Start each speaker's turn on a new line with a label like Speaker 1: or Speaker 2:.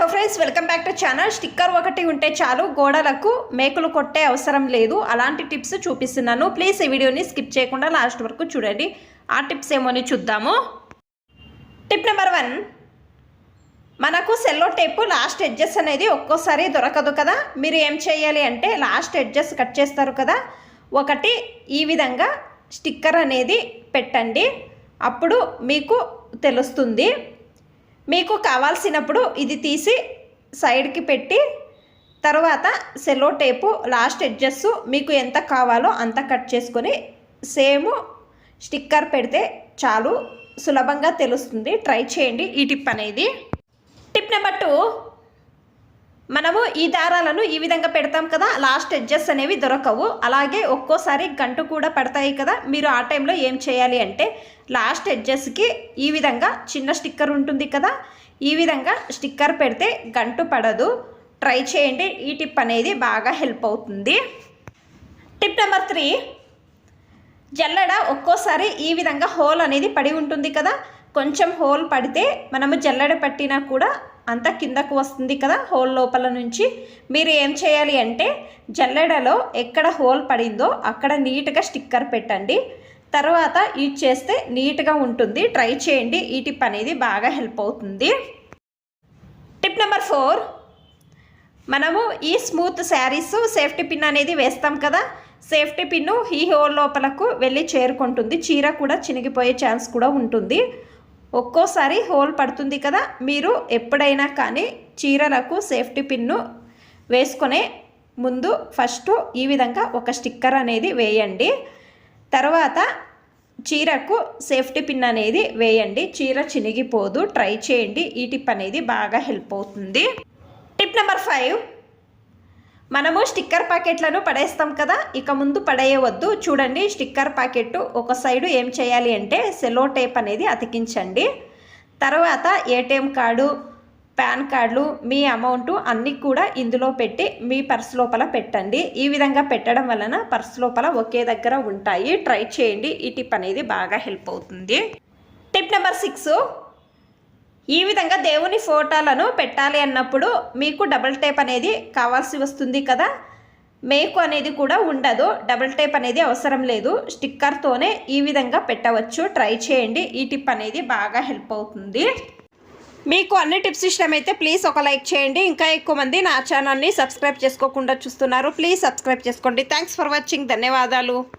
Speaker 1: Hello friends, welcome back to channel. Sticker ఒకటి ఉంటే చాలు, గోడలకు మేకులు కొట్టే అవసరం లేదు. అలాంటి టిప్స్ చూపిస్తున్నాను. ప్లీజ్ ఈ వీడియోని స్కిప్ చేయకుండా లాస్ట్ వరకు చూడండి. ఆ టిప్స్ ఏమోని చూద్దాము. టిప్ నెంబర్ 1, మనకు సెల్లో టేపు లాస్ట్ ఎడ్జెస్ అనేది ఒక్కోసారి దొరకదు కదా. మీరు ఏం చేయాలి అంటే, లాస్ట్ ఎడ్జెస్ కట్ చేస్తారు కదా, ఒకటి ఈ విధంగా స్టిక్కర్ అనేది పెట్టండి. అప్పుడు మీకు తెలుస్తుంది. మీకు కావాల్సినప్పుడు ఇది తీసి సైడ్కి పెట్టి తర్వాత సెల్లో టేపు లాస్ట్ ఎడ్జెస్ మీకు ఎంత కావాలో అంత కట్ చేసుకొని సేమ్ స్టిక్కర్ పెడితే చాలు, సులభంగా తెలుస్తుంది. ట్రై చేయండి ఈ టిప్ అనేది. టిప్ నెంబర్ 2, మనము ఈ దారాలను ఈ విధంగా పెడతాం కదా, లాస్ట్ ఎడ్జెస్ అనేవి దొరకవు. అలాగే ఒక్కోసారి గంటు కూడా పడతాయి కదా. మీరు ఆ టైంలో ఏం చేయాలి అంటే, లాస్ట్ ఎడ్జెస్కి ఈ విధంగా చిన్న స్టిక్కర్ ఉంటుంది కదా, ఈ విధంగా స్టిక్కర్ పెడితే గంటు పడదు. ట్రై చేయండి, ఈ టిప్ అనేది బాగా హెల్ప్ అవుతుంది. టిప్ నెంబర్ 3, జల్లెడ ఒక్కోసారి ఈ విధంగా హోల్ అనేది పడి ఉంటుంది కదా. కొంచెం హోల్ పడితే మనము జల్లెడ పట్టినా కూడా అంత కిందకు వస్తుంది కదా, హోల్ లోపల నుంచి. మీరు ఏం చేయాలి అంటే, జల్లెడలో ఎక్కడ హోల్ పడిందో అక్కడ నీట్గా స్టిక్కర్ పెట్టండి. తర్వాత యూజ్ చేస్తే నీట్గా ఉంటుంది. ట్రై చేయండి, ఈ టిప్ అనేది బాగా హెల్ప్ అవుతుంది. టిప్ నెంబర్ 4, మనము ఈ స్మూత్ శారీస్ సేఫ్టీ పిన్ అనేది వేస్తాం కదా. సేఫ్టీ పిన్ను ఈ హోల్ లోపలకు వెళ్ళి చేరుకుంటుంది. చీర కూడా చినిగిపోయే ఛాన్స్ కూడా ఉంటుంది. ఒక్కోసారి హోల్ పడుతుంది కదా. మీరు ఎప్పుడైనా కానీ చీరలకు సేఫ్టీ పిన్ను వేసుకునే ముందు ఫస్ట్ ఈ విధంగా ఒక స్టిక్కర్ అనేది వేయండి. తర్వాత చీరకు సేఫ్టీ పిన్ అనేది వేయండి, చీర చినిగిపోదు. ట్రై చేయండి, ఈ టిప్ అనేది బాగా హెల్ప్ అవుతుంది. టిప్ నెంబర్ 5, మనము స్టిక్కర్ ప్యాకెట్లను పడేస్తాం కదా, ఇక ముందు పడేయవద్దు. చూడండి, స్టిక్కర్ ప్యాకెట్ ఒక సైడు ఏం చేయాలి అంటే సెల్లో టేప్ అనేది అతికించండి. తర్వాత ఏటీఎం కార్డు, పాన్ కార్డులు, మీ అమౌంట్ అన్నీ కూడా ఇందులో పెట్టి మీ పర్స్ లోపల పెట్టండి. ఈ విధంగా పెట్టడం వలన పర్స్ లోపల ఒకే దగ్గర ఉంటాయి. ట్రై చేయండి, ఈ టిప్ అనేది బాగా హెల్ప్ అవుతుంది. టిప్ నెంబర్ 6, ఈ విధంగా దేవుని ఫోటోలను పెట్టాలి అన్నప్పుడు మీకు డబుల్ టేప్ అనేది కావాల్సి వస్తుంది కదా. మేకు అనేది కూడా ఉండదు, డబుల్ టేప్ అనేది అవసరం లేదు. స్టిక్కర్తోనే ఈ విధంగా పెట్టవచ్చు. ట్రై చేయండి, ఈ టిప్ అనేది బాగా హెల్ప్ అవుతుంది. మీకు అన్ని టిప్స్ ఇష్టమైతే ప్లీజ్ ఒక లైక్ చేయండి. ఇంకా ఎక్కువ మంది నా ఛానల్ని సబ్స్క్రైబ్ చేసుకోకుండా చూస్తున్నారు. ప్లీజ్ సబ్స్క్రైబ్ చేసుకోండి. Thanks for watching. ధన్యవాదాలు.